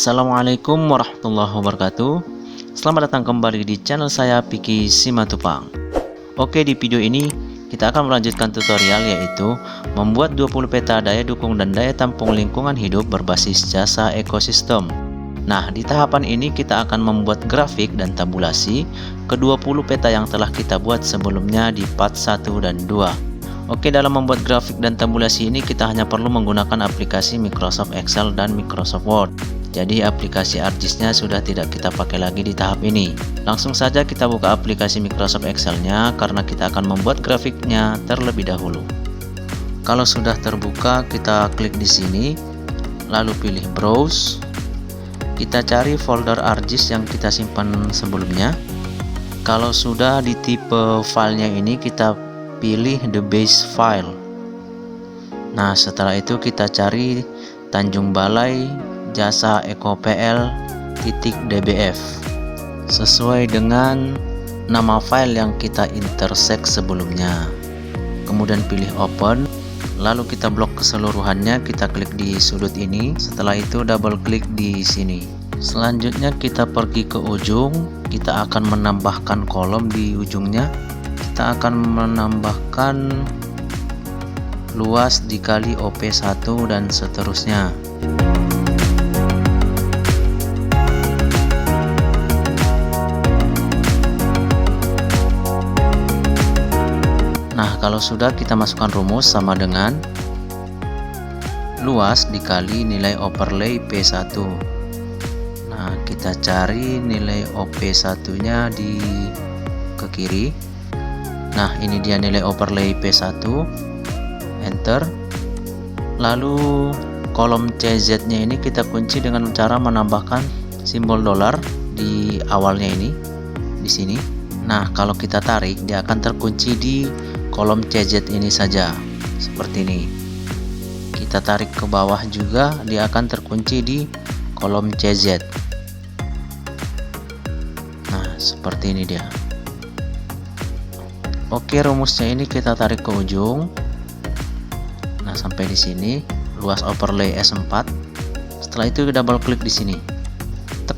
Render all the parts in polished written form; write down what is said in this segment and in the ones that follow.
Assalamualaikum warahmatullahi wabarakatuh. Selamat datang kembali di channel saya Piki Simatupang. Oke, di video ini kita akan melanjutkan tutorial, yaitu membuat 20 peta daya dukung dan daya tampung lingkungan hidup berbasis jasa ekosistem. Nah, di tahapan ini kita akan membuat grafik dan tabulasi ke 20 peta yang telah kita buat sebelumnya di part 1 dan 2. Oke, dalam membuat grafik dan tabulasi ini kita hanya perlu menggunakan aplikasi Microsoft Excel dan Microsoft Word. Jadi aplikasi ArcGIS-nya sudah tidak kita pakai lagi di tahap ini. Langsung saja kita buka aplikasi Microsoft Excel-nya karena kita akan membuat grafiknya terlebih dahulu. Kalau sudah terbuka, kita klik di sini, lalu pilih Browse. Kita cari folder ArcGIS yang kita simpan sebelumnya. Kalau sudah di tipe filenya ini, kita pilih the base file. Nah, setelah itu kita cari Tanjung Balai Jasa EcoPL.dbf sesuai dengan nama file yang kita intersect sebelumnya. Kemudian pilih open, lalu kita blok keseluruhannya, kita klik di sudut ini. Setelah itu double klik di sini. Selanjutnya kita pergi ke ujung, kita akan menambahkan kolom di ujungnya. Kita akan menambahkan luas dikali OP1 dan seterusnya. Nah, kalau sudah, kita masukkan rumus sama dengan luas dikali nilai overlay P1. Nah, kita cari nilai OP1 nya ke kiri. Nah, ini dia nilai overlay P1. Enter. Lalu kolom CZ nya ini kita kunci dengan cara menambahkan simbol dolar di awalnya ini, di sini. Nah, kalau kita tarik, dia akan terkunci di kolom CZ ini saja, seperti ini. Kita tarik ke bawah juga, dia akan terkunci di kolom CZ. Nah, seperti ini dia. Oke, rumusnya ini kita tarik ke ujung. Nah, sampai di sini, luas overlay S4. Setelah itu double klik di sini. Tek.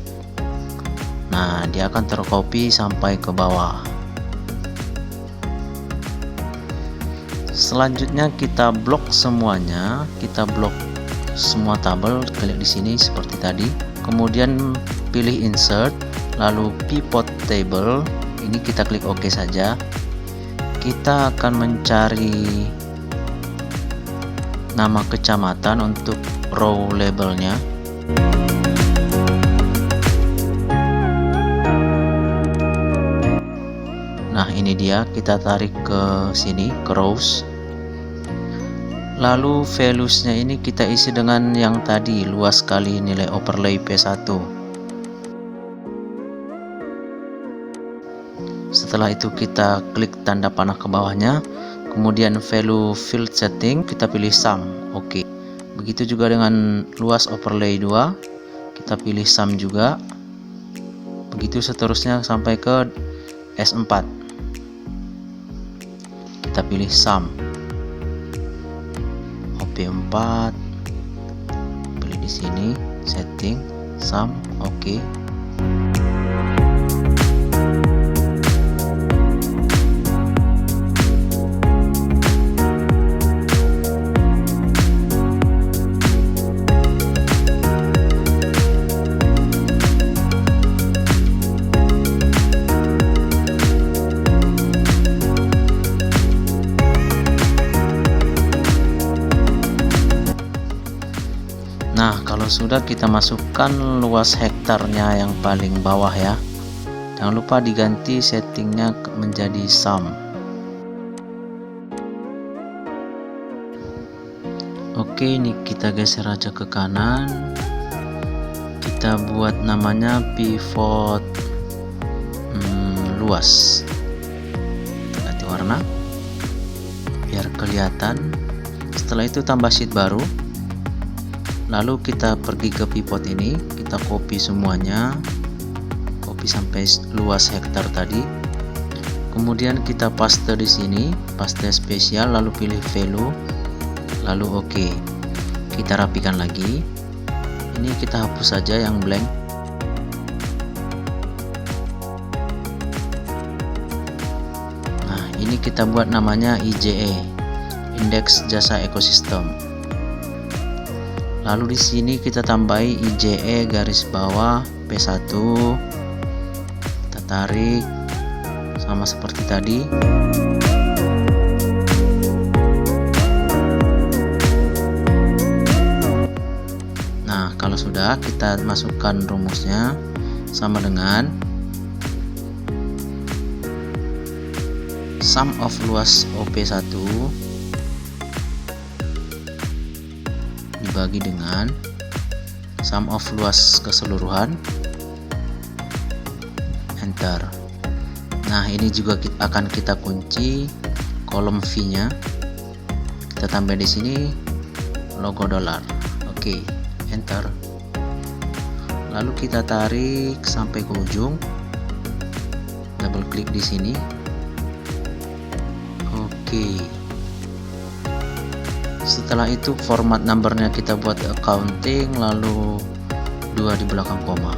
Nah, dia akan tercopy sampai ke bawah. Selanjutnya kita blok semuanya, kita blok semua tabel, klik di sini seperti tadi. Kemudian pilih insert, lalu pivot table. Ini kita klik OK saja. Kita akan mencari nama kecamatan untuk row labelnya. Nah, ini dia, kita tarik ke sini, ke rows. Lalu values-nya ini kita isi dengan yang tadi, luas kali nilai overlay P1. Setelah itu kita klik tanda panah ke bawahnya, kemudian value field setting, kita pilih sum. Oke. Begitu juga dengan luas overlay 2, kita pilih sum juga. Begitu seterusnya sampai ke S4. Kita pilih sum. OP4. Pilih di sini, setting, sum, oke. Nah, kalau sudah, kita masukkan luas hektarnya yang paling bawah ya. Jangan lupa diganti settingnya menjadi sum. Oke, ini kita geser aja ke kanan. Kita buat namanya pivot luas. Ganti warna biar kelihatan. Setelah itu tambah sheet baru. Lalu kita pergi ke pivot ini, kita copy semuanya, copy sampai luas hektar tadi. Kemudian kita paste di sini, paste spesial, lalu pilih value, lalu oke. Kita rapikan lagi. Ini kita hapus saja yang blank. Nah, ini kita buat namanya IJE, Indeks Jasa Ekosistem. Lalu di sini kita tambahi IJE garis bawah P1. Kita tarik sama seperti tadi. Nah, kalau sudah, kita masukkan rumusnya sama dengan sum of luas OP1 dibagi dengan sum of luas keseluruhan, enter. Nah, ini juga akan kita kunci kolom V-nya. Kita tambah di sini logo dolar. Oke, enter. Lalu kita tarik sampai ke ujung. Double klik di sini. Oke. Setelah itu format numbernya kita buat accounting, lalu 2 di belakang koma.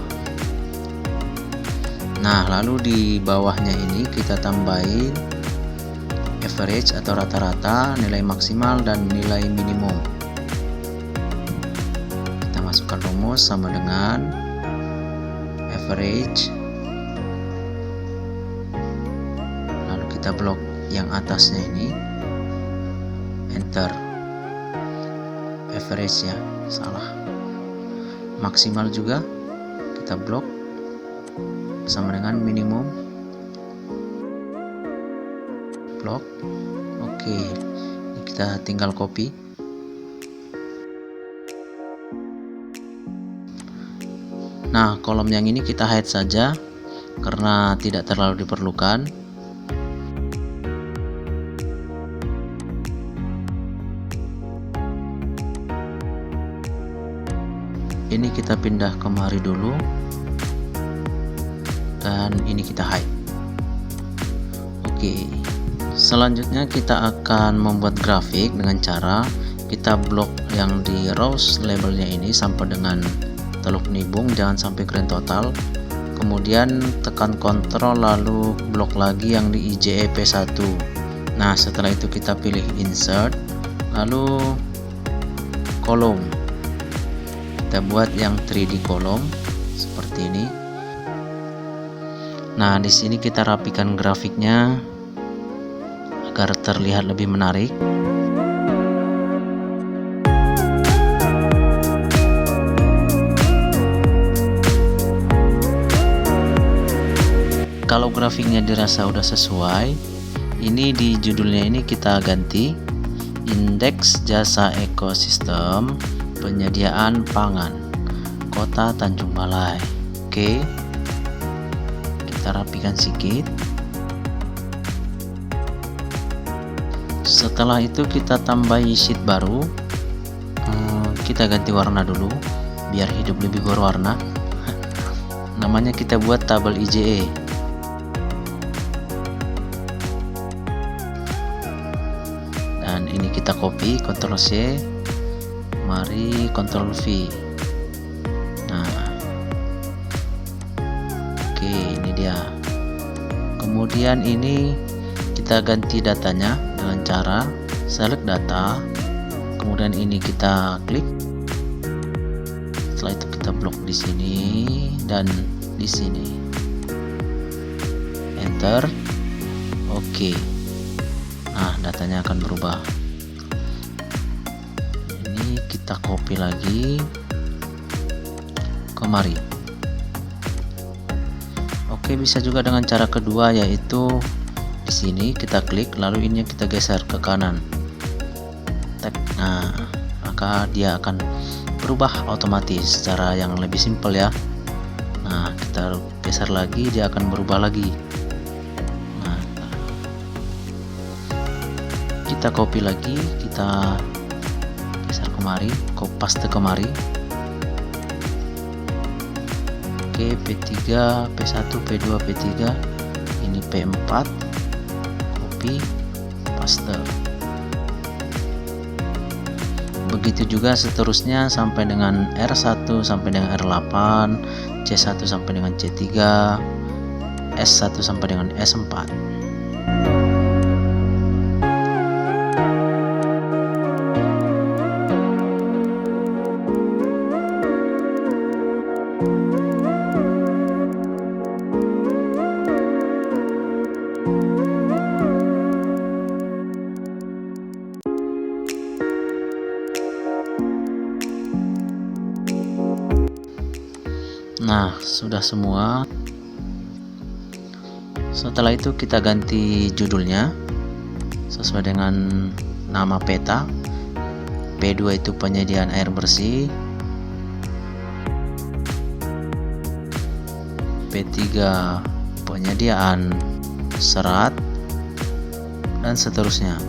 Nah, lalu di bawahnya ini kita tambahin average atau rata-rata, nilai maksimal dan nilai minimum. Kita masukkan rumus sama dengan average, lalu kita blok yang atasnya ini, enter. Average ya, salah. Maksimal juga kita blok sama dengan minimum, blok. Oke, ini kita tinggal copy. Nah, kolom yang ini kita hide saja karena tidak terlalu diperlukan. Ini kita pindah kemari dulu, dan ini kita hide. Oke, selanjutnya kita akan membuat grafik dengan cara kita blok yang di rows labelnya ini sampai dengan teluk nibung, jangan sampai grand total. Kemudian tekan Ctrl lalu blok lagi yang di IJE P1. Nah, setelah itu kita pilih insert, lalu kolom. Kita buat yang 3D kolom seperti ini. Nah, di sini kita rapikan grafiknya agar terlihat lebih menarik. Kalau grafiknya dirasa udah sesuai, ini di judulnya ini kita ganti Indeks Jasa Ekosistem Penyediaan Pangan Kota Tanjung Balai. Oke, kita rapikan sedikit. Setelah itu kita tambahi sheet baru. Kita ganti warna dulu biar hidup lebih berwarna. Namanya kita buat tabel IJE. Dan ini kita copy, Ctrl C, mari Ctrl V. Nah, oke, ini dia. Kemudian ini kita ganti datanya dengan cara select data, kemudian ini kita klik. Setelah itu kita blok di sini dan di sini, enter. Oke. Nah, datanya akan berubah. Ini kita copy lagi kemari. Oke, bisa juga dengan cara kedua, yaitu di sini kita klik lalu ini kita geser ke kanan. Nah, maka dia akan berubah otomatis, cara yang lebih simpel ya. Nah, kita geser lagi, dia akan berubah lagi. Nah, kita copy lagi, kita geser kemari, paste kemari. Oke, P3, P1, P2, P3, ini P4, copy, paste. Begitu juga seterusnya sampai dengan R1 sampai dengan R8, C1 sampai dengan C3, S1 sampai dengan S4. Nah, sudah semua. Setelah itu kita ganti judulnya sesuai dengan nama peta. P2 itu penyediaan air bersih, P3 penyediaan serat, dan seterusnya.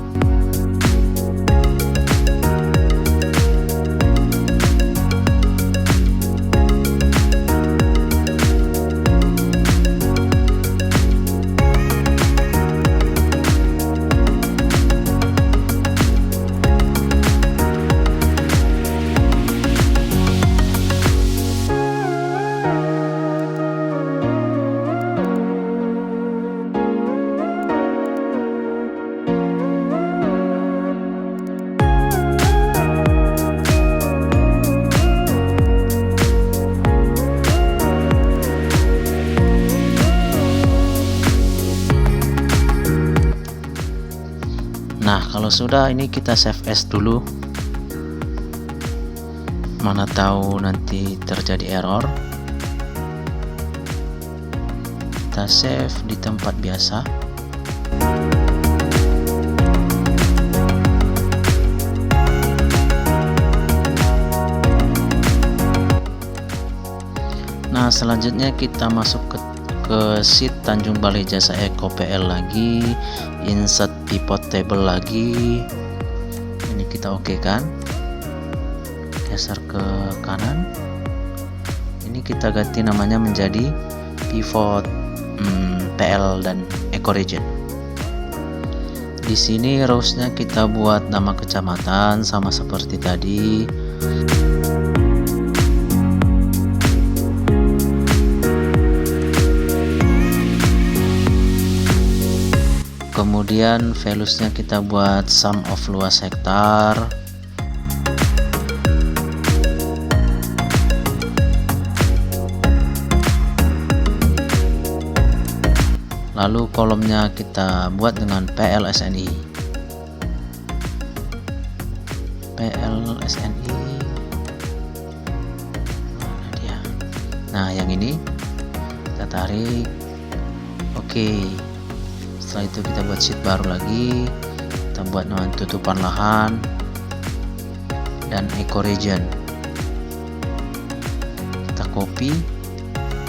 Nah, kalau sudah ini kita save as dulu. Mana tahu nanti terjadi error. Kita save di tempat biasa. Nah, selanjutnya kita masuk ke sheet Tanjung Balai Jasa Eko PL lagi, insert pivot table lagi. Ini kita oke kan, geser ke kanan. Ini kita ganti namanya menjadi pivot PL dan Eco Region. Di sini rows-nya kita buat nama kecamatan sama seperti tadi. Kemudian values-nya kita buat sum of luas hektar. Lalu kolomnya kita buat dengan PLSNI. PLSNI. Mana dia? Nah, yang ini kita tarik. Oke. Setelah itu kita buat sheet baru lagi, kita buat nama tutupan lahan dan Eco Region. Kita copy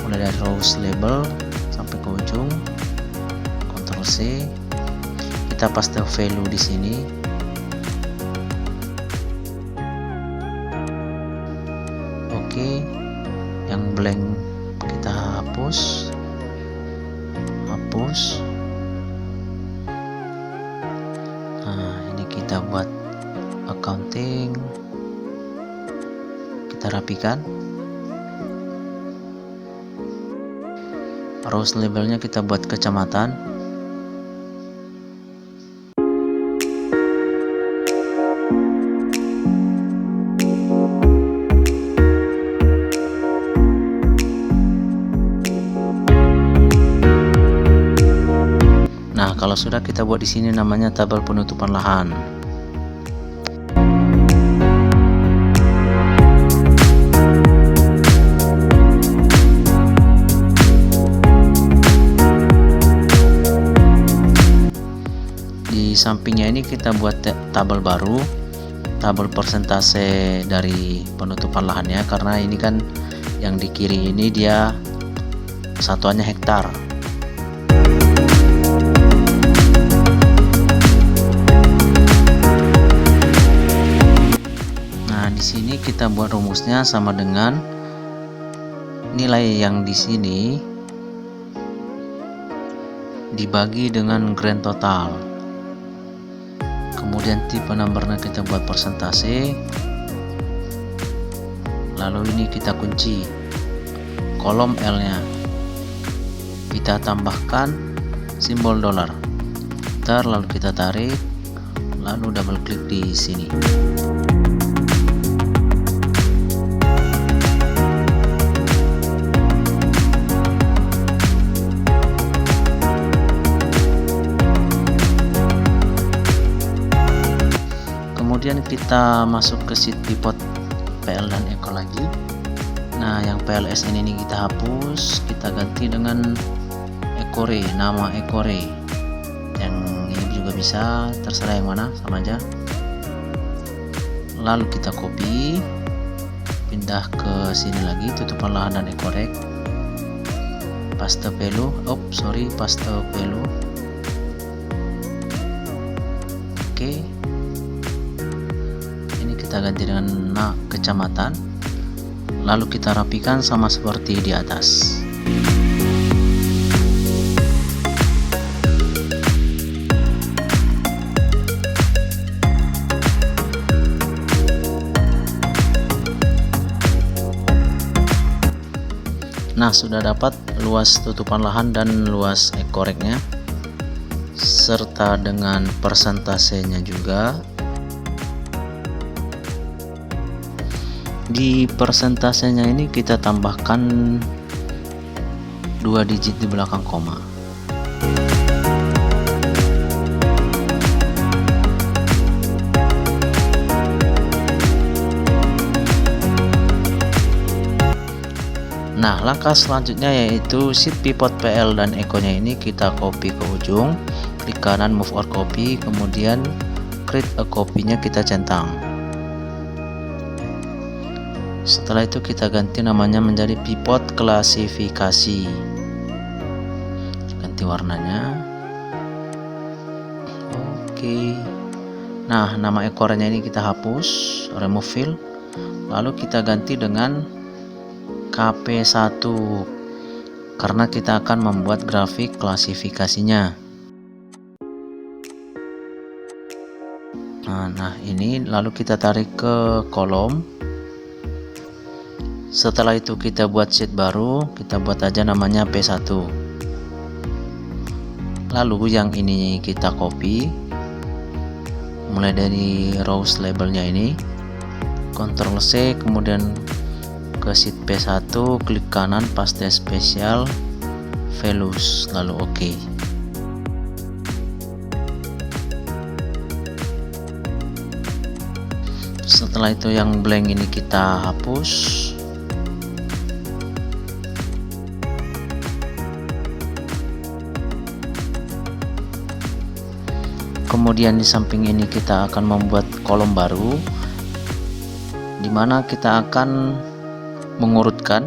mulai dari rows label sampai ke ujung, Ctrl C, kita paste value di sini. Oke, yang blank kita hapus. Nah, ini kita buat accounting, kita rapikan. Rows labelnya kita buat kecamatan. Nah, kalau sudah kita buat di sini namanya tabel penutupan lahan. Di sampingnya ini kita buat tabel baru, tabel persentase dari penutupan lahannya, karena ini kan yang di kiri ini dia satuannya hektar. Di sini kita buat rumusnya sama dengan nilai yang di sini dibagi dengan grand total. kemudian tipe numbernya kita buat persentase, lalu ini kita kunci kolom L nya, kita tambahkan simbol dolar, lalu kita tarik, lalu double klik di sini. Kemudian kita masuk ke sheet pivot PL dan Eco lagi. Nah, yang PLS ini kita hapus, kita ganti dengan Ecore, nama Ecore. Yang ini juga bisa, terserah yang mana, sama aja. Lalu kita copy, pindah ke sini lagi, tutupan lahan dan Ecorect. Paste value, paste value. Oke. Kita ganti dengan kecamatan, lalu kita rapikan sama seperti di atas. Nah, sudah dapat luas tutupan lahan dan luas ekoreknya serta dengan persentasenya juga. Di persentasenya ini kita tambahkan 2 digit di belakang koma. Nah, langkah selanjutnya yaitu sheet pivot PL dan Eco nya ini kita copy ke ujung, klik kanan move or copy, kemudian create a copy nya kita centang. Setelah itu kita ganti namanya menjadi pivot klasifikasi, ganti warnanya. Oke. Nah, nama ekornya ini kita hapus, remove fill, lalu kita ganti dengan KP1 karena kita akan membuat grafik klasifikasinya. Nah, ini lalu kita tarik ke kolom. Setelah itu kita buat sheet baru, kita buat aja namanya P1. Lalu yang ini kita copy, mulai dari rows labelnya ini, Ctrl C, kemudian ke sheet P1, klik kanan paste spesial values, lalu OK. Setelah itu yang blank ini kita hapus. Kemudian di samping ini kita akan membuat kolom baru, di mana kita akan mengurutkan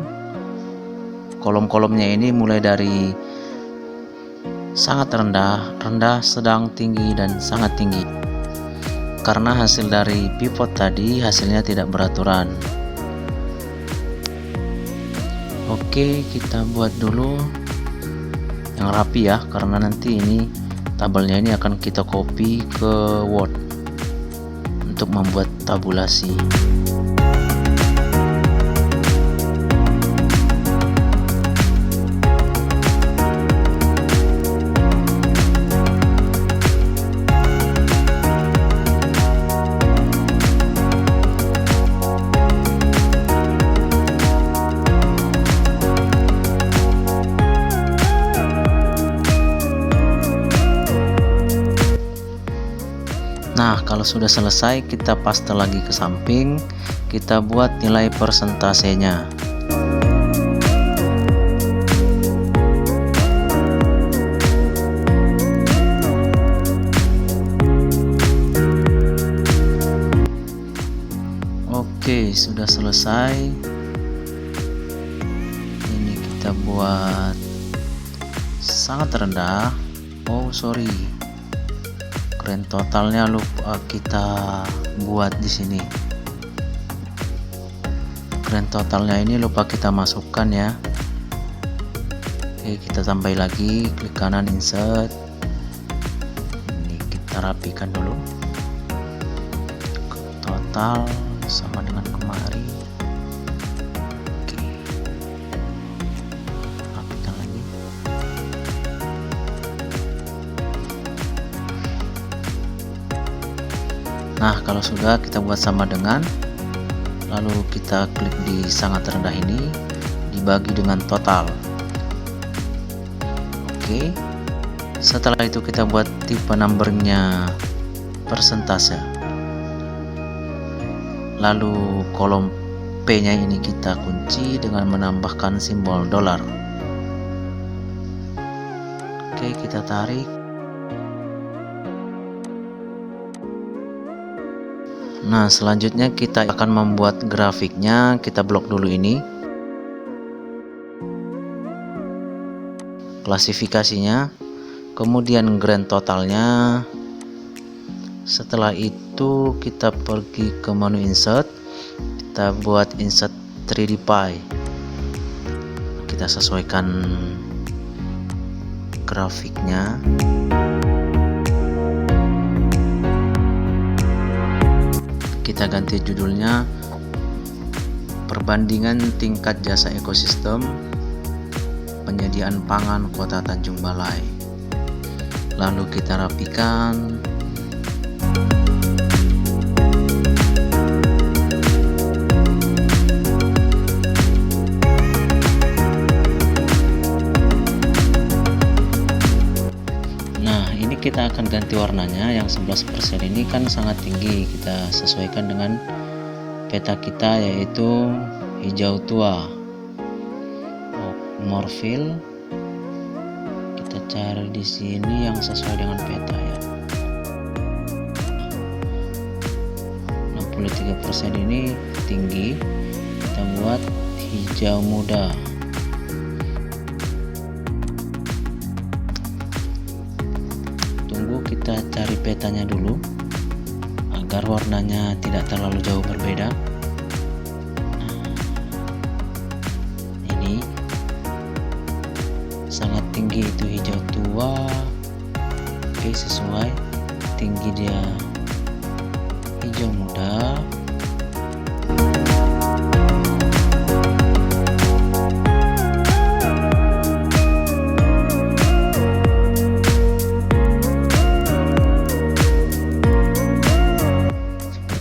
kolom-kolomnya ini mulai dari sangat rendah, sedang, tinggi, dan sangat tinggi. Karena hasil dari pivot tadi hasilnya tidak beraturan. Oke, kita buat dulu yang rapi ya, karena nanti ini tabelnya ini akan kita copy ke Word untuk membuat tabulasi. Nah, kalau sudah selesai kita paste lagi ke samping, kita buat nilai persentasenya. Oke, sudah selesai. Ini kita buat sangat rendah. Grand totalnya lupa kita buat di sini. Grand totalnya ini lupa kita masukkan ya. Oke, kita tambah lagi, klik kanan insert. Ini kita rapikan dulu. total sama dengan kemarin. Oke, rapikan lagi. Nah, kalau sudah, kita buat sama dengan, lalu kita klik di sangat rendah ini, dibagi dengan total. Oke, setelah itu kita buat tipe numbernya persentase, lalu kolom P nya ini kita kunci dengan menambahkan simbol dolar. Oke, kita tarik. Nah, selanjutnya kita akan membuat grafiknya. Kita blok dulu ini, klasifikasinya, kemudian grand totalnya. Setelah itu kita pergi ke menu insert, kita buat insert 3D pie. Kita sesuaikan grafiknya. Kita ganti judulnya perbandingan tingkat jasa ekosistem penyediaan pangan Kota Tanjung Balai. Lalu kita rapikan. Kita akan ganti warnanya. Yang 11% ini kan sangat tinggi, kita sesuaikan dengan peta kita, yaitu hijau tua. Morphil, kita cari di sini yang sesuai dengan peta ya. 63% ini tinggi, kita buat hijau muda. Kita cari petanya dulu agar warnanya tidak terlalu jauh berbeda. Nah, ini sangat tinggi, itu hijau tua. Oke, sesuai. Tinggi dia hijau muda.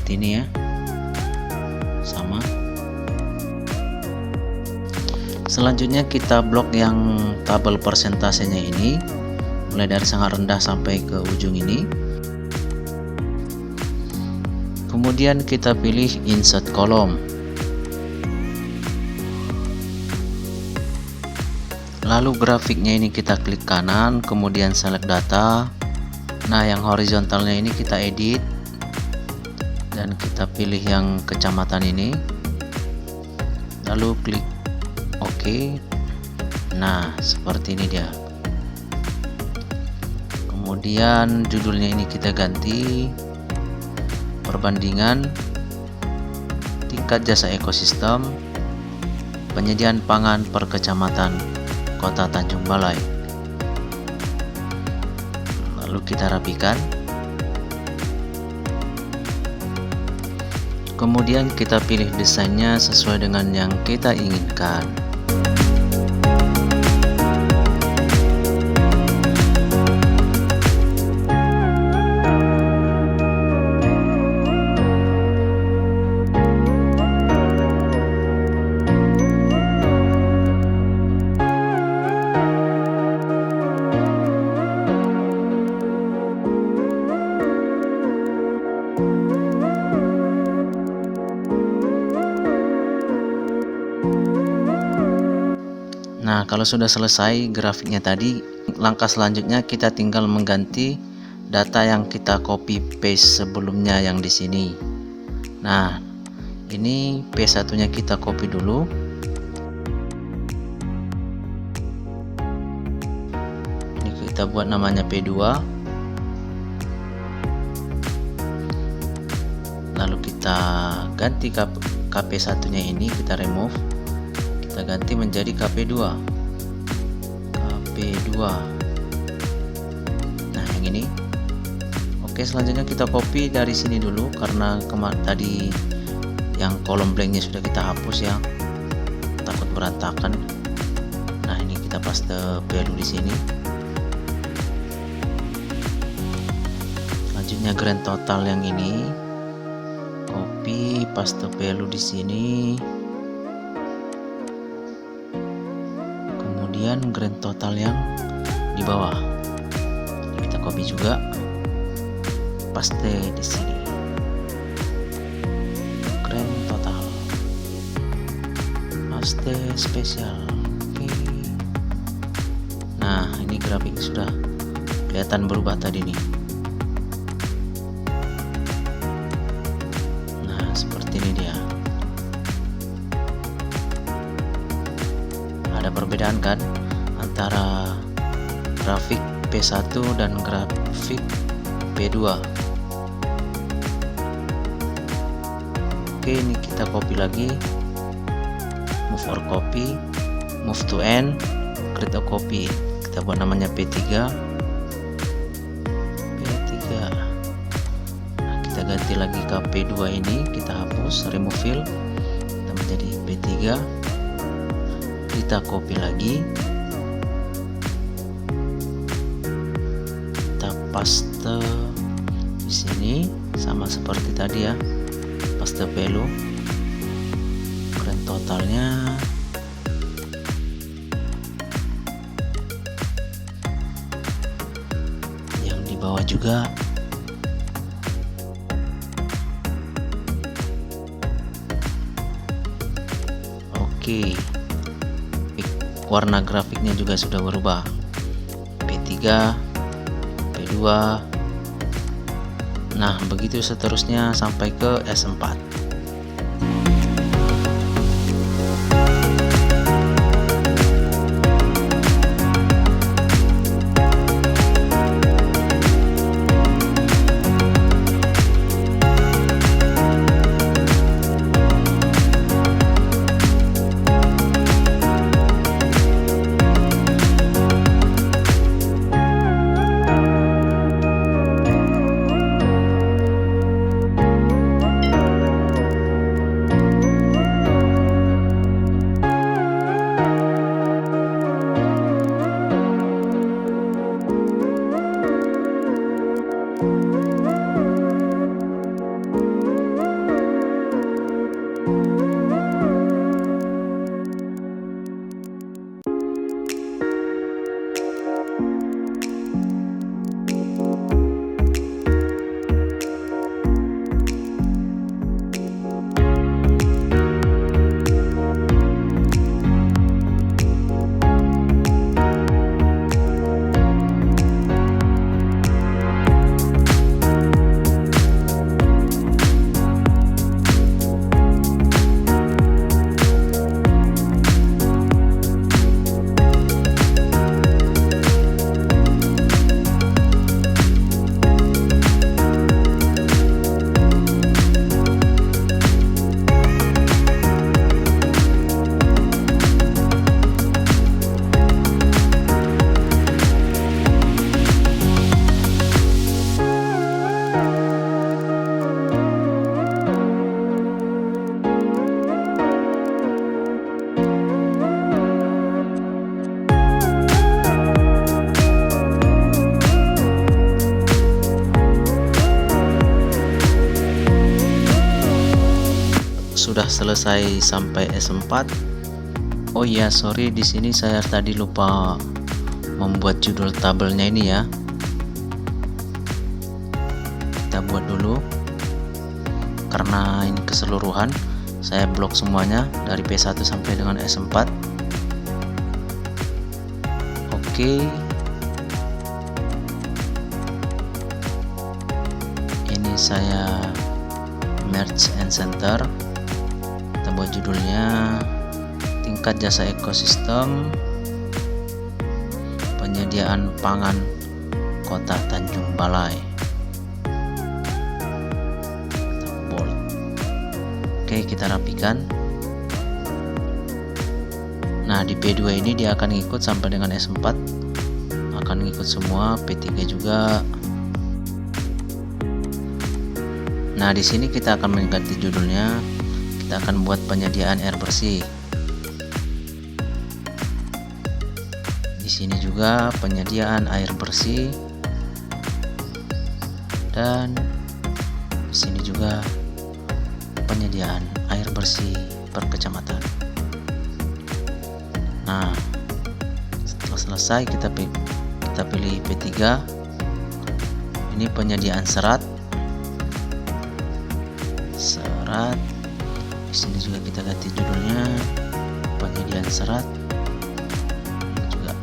Ini ya, sama. Selanjutnya kita blok yang tabel persentasenya ini, mulai dari sangat rendah sampai ke ujung ini. Kemudian kita pilih insert kolom, lalu grafiknya ini kita klik kanan, kemudian select data. Nah, yang horizontalnya ini kita edit dan kita pilih yang kecamatan ini, lalu klik OK. Nah, seperti ini dia. Kemudian judulnya ini kita ganti perbandingan tingkat jasa ekosistem penyediaan pangan per kecamatan Kota Tanjung Balai. Lalu kita rapikan. Kemudian kita pilih desainnya sesuai dengan yang kita inginkan. Nah, kalau sudah selesai grafiknya tadi, langkah selanjutnya kita tinggal mengganti data yang kita copy paste sebelumnya yang di sini. Nah, ini P1 nya kita copy dulu. Ini kita buat namanya P2. Lalu kita ganti KP1 nya ini, kita remove, kita ganti menjadi KP2. Nah, yang ini. Oke, Oke, selanjutnya kita copy dari sini dulu karena kemarin tadi yang kolom blanknya sudah kita hapus ya, takut berantakan. Nah, ini kita paste value di sini. Selanjutnya grand total yang ini copy, paste value di sini. Kemudian grand total yang di bawah kita copy juga, paste di sini. Grand total, paste spesial. Oke. Nah, ini grafik sudah kelihatan berubah tadi nih. Nah, seperti ini dia. Ada perbedaan kan antara grafik P1 dan grafik P2. Oke, ini kita copy lagi, move or copy, move to end, create a copy. Kita buat namanya P3. Nah, kita ganti lagi ke P2 ini, kita hapus, remove fill, kita menjadi P3. Kita copy lagi, kita paste di sini sama seperti tadi ya, paste value, grand totalnya, yang di bawah juga. Oke, warna grafiknya juga sudah berubah, P3, P2. Nah, begitu seterusnya sampai ke S4. Sudah selesai sampai S4. Oh iya, sorry, di sini saya tadi lupa membuat judul tabelnya ini ya. Kita buat dulu karena ini keseluruhan, saya blok semuanya dari P1 sampai dengan S4. Oke, ini saya merge and center. Kita buat judulnya tingkat jasa ekosistem penyediaan pangan Kota Tanjung Balai. Bold. Oke, kita rapikan. Nah, di P2 ini dia akan ngikut sampai dengan S4, akan ngikut semua, P3 juga. Nah, di sini kita akan mengganti judulnya. Kita akan buat penyediaan air bersih. Di sini juga penyediaan air bersih, dan di sini juga penyediaan air bersih per kecamatan. Nah, setelah selesai kita pilih P3. Ini penyediaan serat. Di sini juga kita ganti judulnya penyediaan serat juga.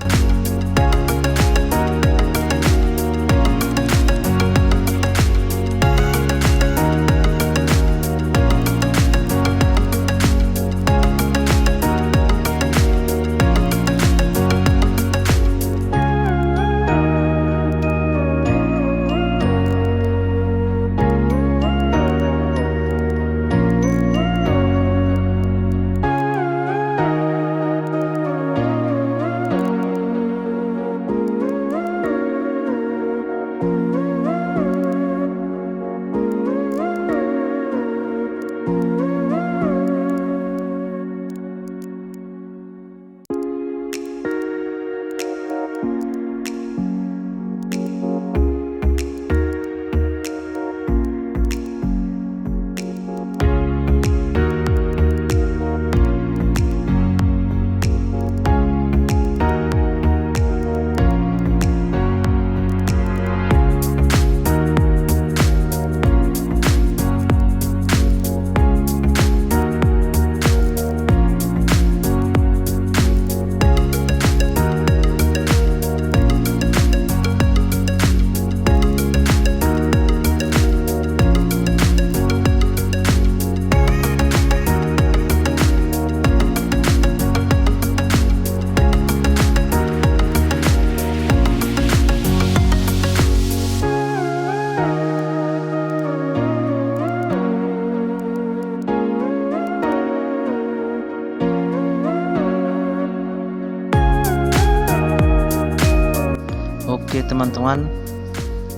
Oke teman-teman,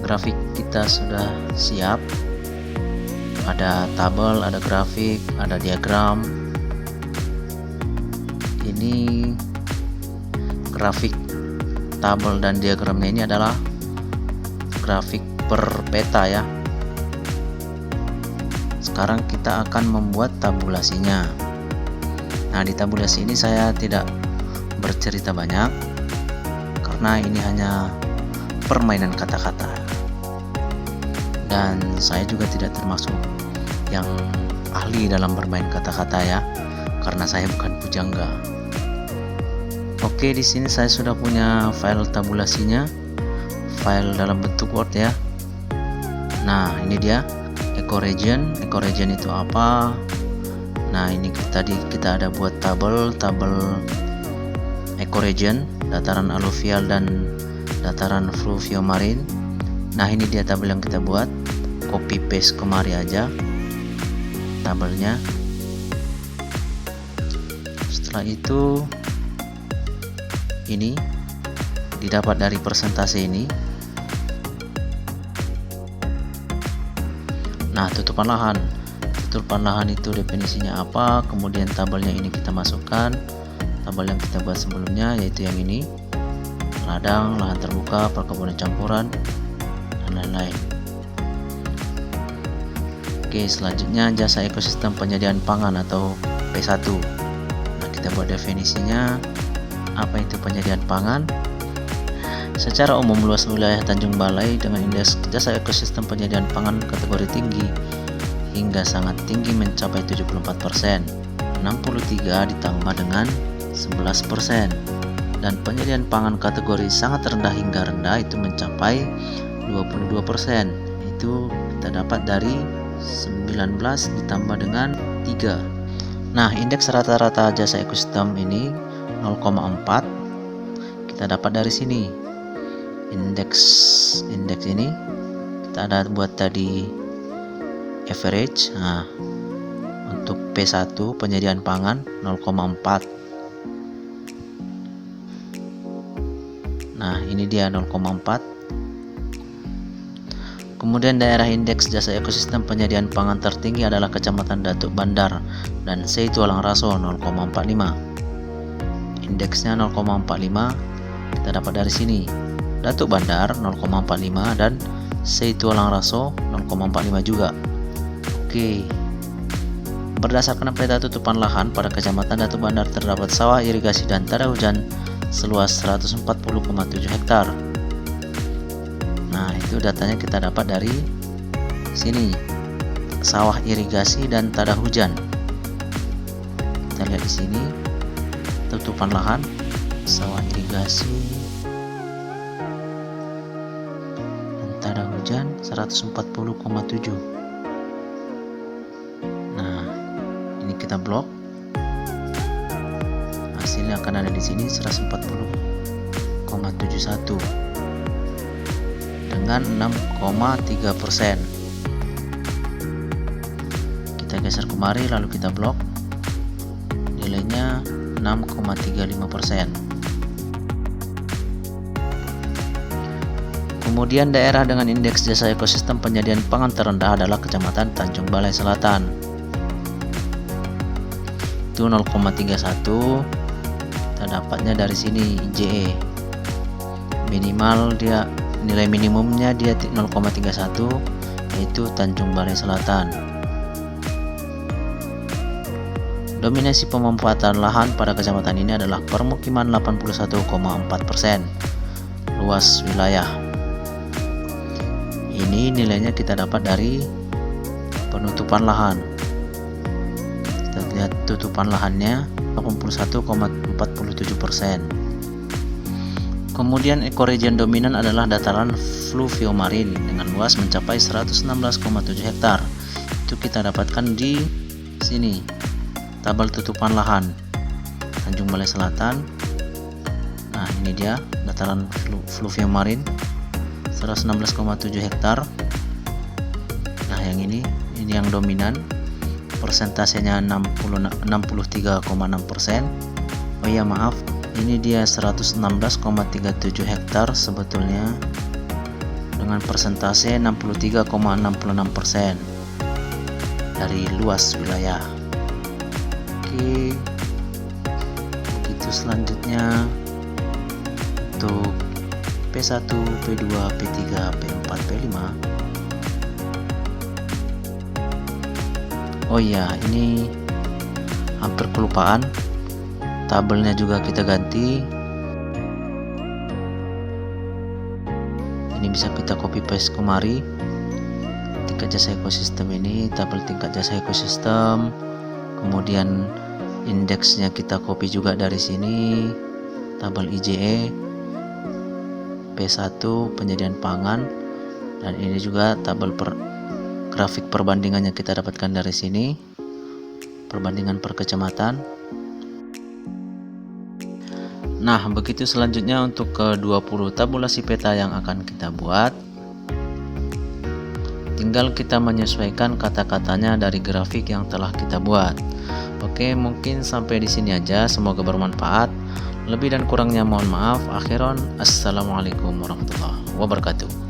grafik kita sudah siap. Ada tabel, ada grafik, ada diagram. Ini grafik, tabel dan diagramnya ini adalah grafik per peta ya. Sekarang kita akan membuat tabulasinya. Nah, di tabulasi ini saya tidak bercerita banyak karena ini hanya permainan kata-kata, dan saya juga tidak termasuk yang ahli dalam bermain kata-kata ya, karena saya bukan pujangga. Oke, di sini saya sudah punya file tabulasinya, file dalam bentuk Word ya. Nah, ini dia ecoregion. Ecoregion itu apa? Nah, ini tadi kita ada buat tabel ecoregion, dataran aluvial dan dataran fluviomarin. Nah, ini dia tabel yang kita buat, copy paste kemari aja tabelnya. Setelah itu ini didapat dari persentase ini. Nah, tutupan lahan itu definisinya apa, kemudian tabelnya ini kita masukkan, tabel yang kita buat sebelumnya yaitu yang ini, ladang, lahan terbuka, perkebunan campuran, dan lain-lain. Oke, selanjutnya jasa ekosistem penyediaan pangan atau P1. Nah, kita buat definisinya. Apa itu penyediaan pangan? Secara umum, luas wilayah Tanjung Balai dengan indeks jasa ekosistem penyediaan pangan kategori tinggi hingga sangat tinggi mencapai 74%, 63 ditambah dengan 11%, dan penyediaan pangan kategori sangat rendah hingga rendah itu mencapai 22%. Itu kita dapat dari 19 ditambah dengan 3. Nah, indeks rata-rata jasa ekosistem ini 0,4 kita dapat dari sini. Indeks ini kita ada buat tadi average. Nah, untuk P1 penyediaan pangan 0,4. Nah, ini dia 0,4. Kemudian daerah indeks jasa ekosistem penyediaan pangan tertinggi adalah Kecamatan Datuk Bandar dan Seitualang Raso 0,45. Indeksnya 0,45 kita dapat dari sini. Datuk Bandar 0,45 dan Seitualang Raso 0,45 juga. Oke. Berdasarkan peta tutupan lahan pada Kecamatan Datuk Bandar terdapat sawah irigasi dan tada hujan seluas 140,7 hektar. Nah, itu datanya kita dapat dari sini. Sawah irigasi dan tada hujan. Kita lihat di sini tutupan lahan sawah irigasi dan tada hujan 140,7. Nah, ini kita blok. Hasilnya akan ada di sini 140,71 dengan 6,3%. Kita geser kemari lalu kita blok. Nilainya 6,35%. Kemudian daerah dengan indeks jasa ekosistem penyediaan pangan terendah adalah Kecamatan Tanjung Balai Selatan. Itu 0,31. Kita dapatnya dari sini JE. Minimal dia nilai minimumnya dia 0,31 yaitu Tanjung Balai Selatan. Dominasi pemanfaatan lahan pada kecamatan ini adalah permukiman 81,4%. Luas wilayah. Ini nilainya kita dapat dari penutupan lahan. Kita lihat tutupan lahannya 81,47%. Kemudian ekoregion dominan adalah dataran fluviomarin dengan luas mencapai 116,7 hektar. Itu kita dapatkan di sini. Tabel tutupan lahan Tanjung Balai Selatan. Nah, ini dia dataran fluviomarin 116,7 hektar. Nah, yang ini yang dominan. Persentasenya 63,6%. Oh iya, maaf. Ini dia 116,37 hektar sebetulnya dengan persentase 63,66% dari luas wilayah. Oke, begitu selanjutnya untuk P1, P2, P3, P4, P5. Oh iya, ini hampir kelupaan. Tabelnya juga kita ganti. Ini bisa kita copy paste kemari. Tingkat jasa ekosistem ini, tabel tingkat jasa ekosistem. Kemudian indeksnya kita copy juga dari sini. Tabel IJE, P1 penyediaan pangan, dan ini juga tabel grafik perbandingan yang kita dapatkan dari sini. Perbandingan per kecamatan. Nah, begitu selanjutnya untuk ke-20 tabulasi peta yang akan kita buat. Tinggal kita menyesuaikan kata-katanya dari grafik yang telah kita buat. Oke, mungkin sampai di sini aja. Semoga bermanfaat. Lebih dan kurangnya mohon maaf. Akhiron, assalamualaikum warahmatullahi wabarakatuh.